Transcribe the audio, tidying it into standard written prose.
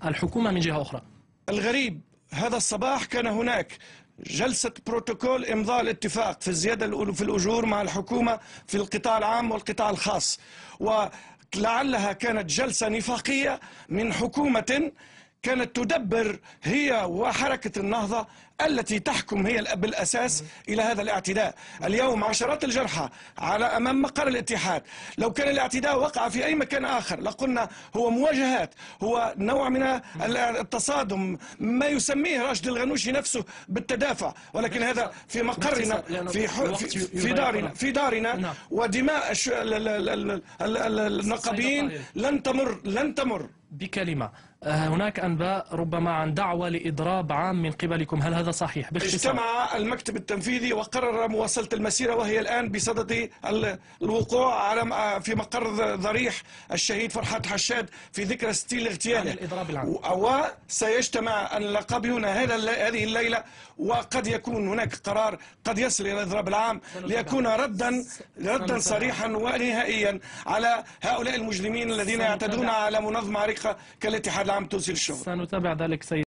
الحكومة من جهة أخرى. الغريب هذا الصباح كان هناك جلسة بروتوكول إمضاء الاتفاق في الزيادة في الأجور مع الحكومة في القطاع العام والقطاع الخاص، ولعلها كانت جلسة نفاقية من حكومة كانت تدبر هي وحركة النهضة التي تحكم هي بالأساس إلى هذا الاعتداء. اليوم عشرات الجرحى على أمام مقر الاتحاد. لو كان الاعتداء وقع في أي مكان آخر لقلنا هو مواجهات، هو نوع من التصادم، ما يسميه راشد الغنوشي نفسه بالتدافع، ولكن هذا في مقرنا في دارنا ودماء النقابيين لن تمر. بكلمة، هناك أنباء ربما عن دعوة لإضراب عام من قبلكم، هل هذا صحيح؟ اجتمع المكتب التنفيذي وقرر مواصلة المسيرة، وهي الآن بصدد الوقوع على في مقر ضريح الشهيد فرحات حشاد في ذكرى 60 لاغتياله، وسيجتمع النقابيون هذه الليلة، وقد يكون هناك قرار قد يصل إلى الإضراب العام ليكون ردا صريحا ونهائيا على هؤلاء المجرمين الذين يعتدون على منظمة عريقة كالاتحاد العام التونسي للشغل. سنتابع ذلك سيد